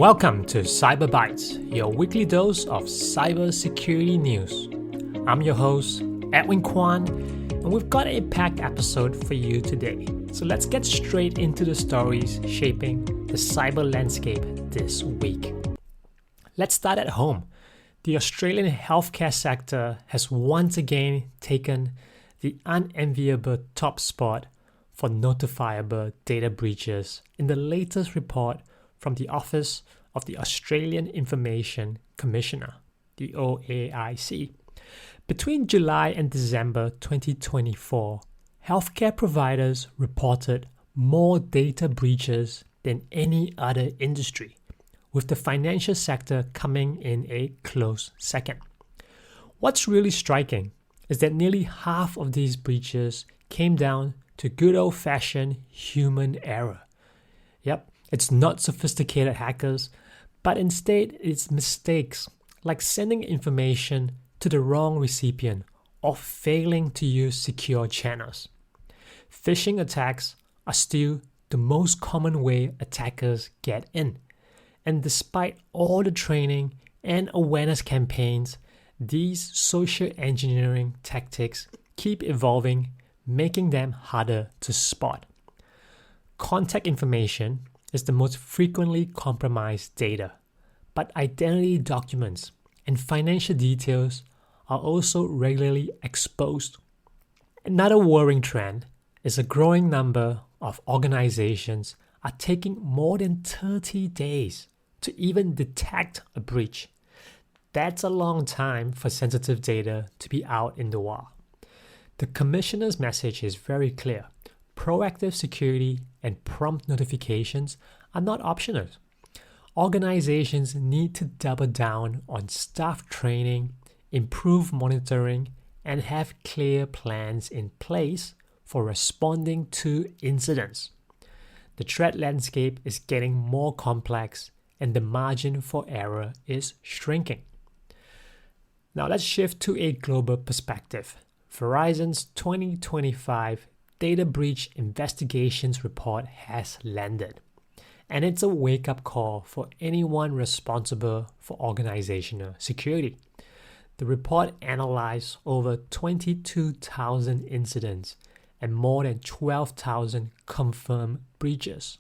Welcome to Cyber Bites, your weekly dose of cybersecurity news. I'm your host, Edwin Kwan, and we've got a packed episode for you today. So let's get straight into the stories shaping the cyber landscape this week. Let's start at home. The Australian healthcare sector has once again taken the unenviable top spot for notifiable data breaches in the latest report from the Office of the Australian Information Commissioner, the OAIC. Between July and December 2024, healthcare providers reported more data breaches than any other industry, with the financial sector coming in a close second. What's really striking is that nearly half of these breaches came down to good old-fashioned human error. Yep, it's not sophisticated hackers, but instead it's mistakes like sending information to the wrong recipient or failing to use secure channels. Phishing attacks are still the most common way attackers get in. And despite all the training and awareness campaigns, these social engineering tactics keep evolving, making them harder to spot. Contact information is the most frequently compromised data, but identity documents and financial details are also regularly exposed. Another worrying trend is a growing number of organizations are taking more than 30 days to even detect a breach. That's a long time for sensitive data to be out in the wild. The Commissioner's message is very clear. Proactive security and prompt notifications are not optional. Organizations need to double down on staff training, improve monitoring, and have clear plans in place for responding to incidents. The threat landscape is getting more complex and the margin for error is shrinking. Now let's shift to a global perspective. Verizon's 2025 Data Breach Investigations Report has landed, and it's a wake-up call for anyone responsible for organizational security. The report analyzed over 22,000 incidents and more than 12,000 confirmed breaches.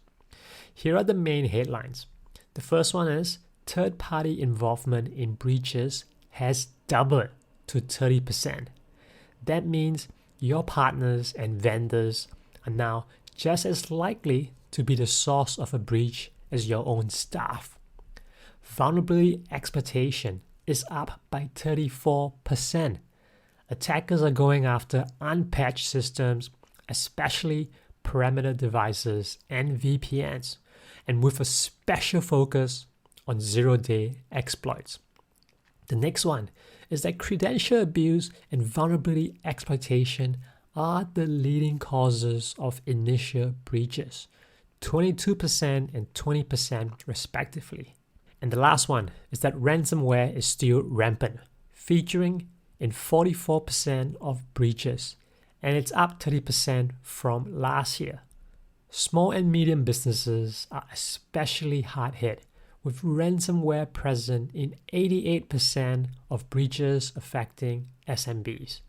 Here are the main headlines. The first one is third-party involvement in breaches has doubled to 30%. That means your partners and vendors are now just as likely to be the source of a breach as your own staff. Vulnerability exploitation is up by 34%. Attackers are going after unpatched systems, especially perimeter devices and VPNs, and with a special focus on zero-day exploits. The next one is that credential abuse and vulnerability exploitation are the leading causes of initial breaches, 22% and 20% respectively. And the last one is that ransomware is still rampant, featuring in 44% of breaches, and it's up 30% from last year. Small and medium businesses are especially hard hit, with ransomware present in 88% of breaches affecting SMBs.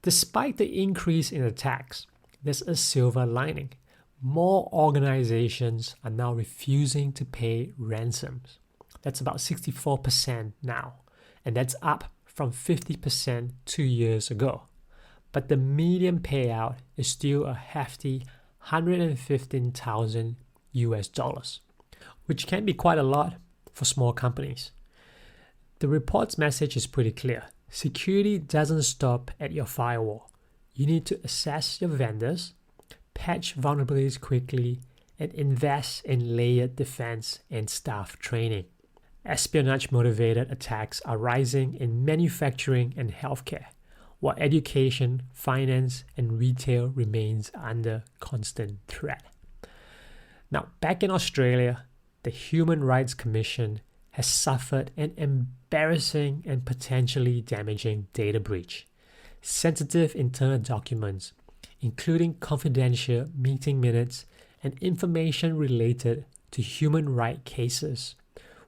Despite the increase in attacks, there's a silver lining. More organizations are now refusing to pay ransoms. That's about 64% now, and that's up from 50% 2 years ago. But the median payout is still a hefty $115,000 US, which can be quite a lot for small companies. The report's message is pretty clear. Security doesn't stop at your firewall. You need to assess your vendors, patch vulnerabilities quickly, and invest in layered defense and staff training. Espionage-motivated attacks are rising in manufacturing and healthcare, while education, finance, and retail remains under constant threat. Now, back in Australia, the Human Rights Commission has suffered an embarrassing and potentially damaging data breach. Sensitive internal documents, including confidential meeting minutes and information related to human rights cases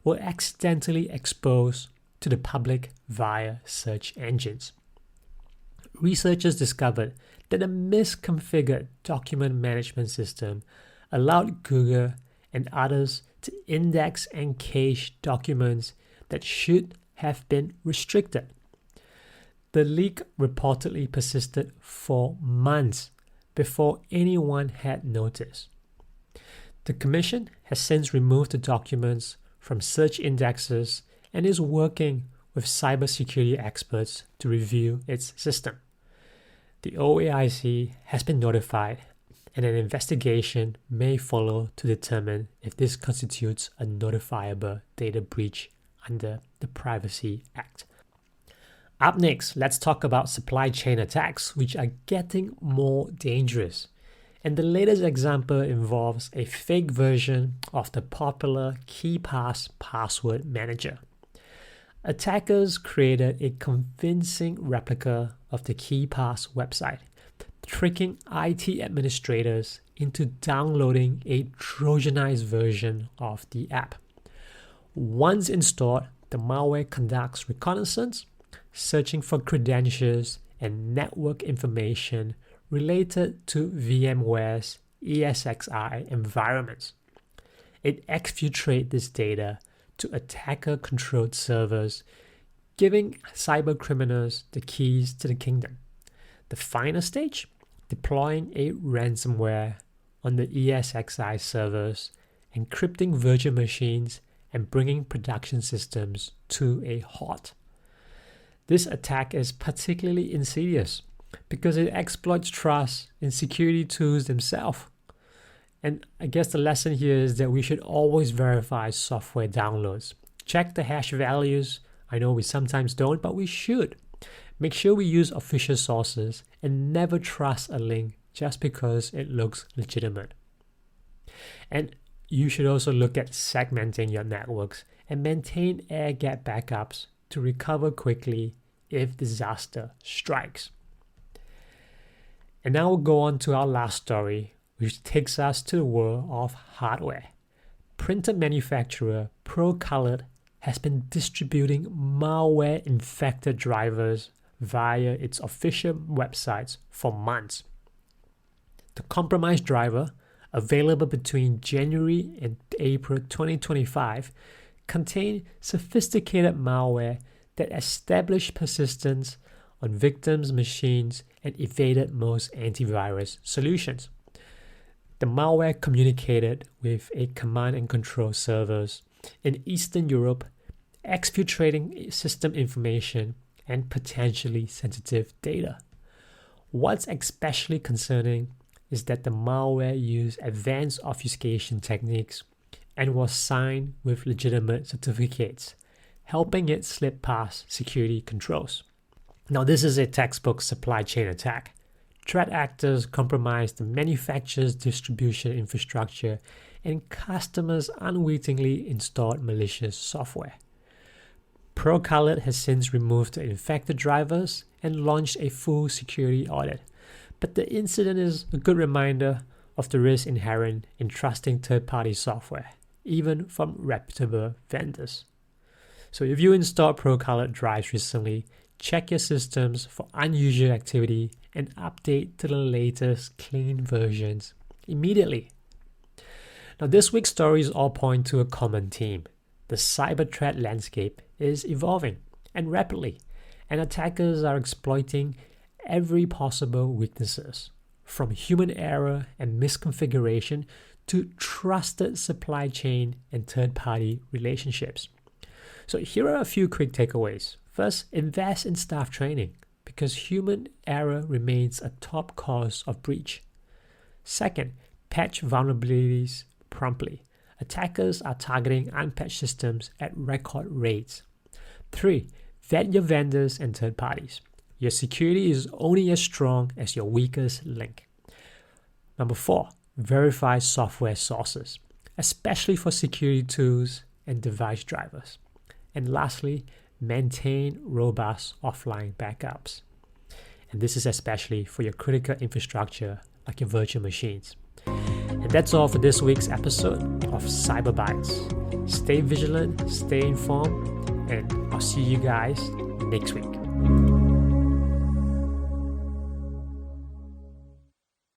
were accidentally exposed to the public via search engines. Researchers discovered that a misconfigured document management system allowed Google and others to index and cache documents that should have been restricted. The leak reportedly persisted for months before anyone had noticed. The Commission has since removed the documents from search indexes and is working with cybersecurity experts to review its system. The OAIC has been notified, and an investigation may follow to determine if this constitutes a notifiable data breach under the Privacy Act. Up next, let's talk about supply chain attacks, which are getting more dangerous. And the latest example involves a fake version of the popular KeePass password manager. Attackers created a convincing replica of the KeePass website, tricking IT administrators into downloading a Trojanized version of the app. Once installed, the malware conducts reconnaissance, searching for credentials and network information related to VMware's ESXi environments. It exfiltrates this data to attacker-controlled servers, giving cybercriminals the keys to the kingdom. The final stage, deploying a ransomware on the ESXi servers, encrypting virtual machines, and bringing production systems to a halt. This attack is particularly insidious because it exploits trust in security tools themselves. And I guess the lesson here is that we should always verify software downloads. Check the hash values. I know we sometimes don't, but we should. Make sure we use official sources and never trust a link just because it looks legitimate. And you should also look at segmenting your networks and maintain air-gap backups to recover quickly if disaster strikes. And now we'll go on to our last story, which takes us to the world of hardware. Printer manufacturer ProColored has been distributing malware-infected drivers via its official websites for months. The compromised driver, available between January and April 2025, contained sophisticated malware that established persistence on victims' machines and evaded most antivirus solutions. The malware communicated with a command and control servers in Eastern Europe, exfiltrating system information and potentially sensitive data. What's especially concerning is that the malware used advanced obfuscation techniques and was signed with legitimate certificates, helping it slip past security controls. Now, this is a textbook supply chain attack. Threat actors compromised the manufacturer's distribution infrastructure, and customers unwittingly installed malicious software. ProColored has since removed the infected drivers and launched a full security audit. But the incident is a good reminder of the risk inherent in trusting third-party software, even from reputable vendors. So if you installed ProColored drives recently, check your systems for unusual activity and update to the latest clean versions immediately. Now, this week's stories all point to a common theme. The cyber threat landscape is evolving and rapidly, and attackers are exploiting every possible weaknesses, from human error and misconfiguration to trusted supply chain and third-party relationships. So here are a few quick takeaways. First, invest in staff training because human error remains a top cause of breach. Second, patch vulnerabilities promptly. Attackers are targeting unpatched systems at record rates. 3, vet your vendors and third parties. Your security is only as strong as your weakest link. Number 4, verify software sources, especially for security tools and device drivers. And lastly, maintain robust offline backups. And this is especially for your critical infrastructure like your virtual machines. And that's all for this week's episode of Cyber Bites. Stay vigilant, stay informed, and I'll see you guys next week.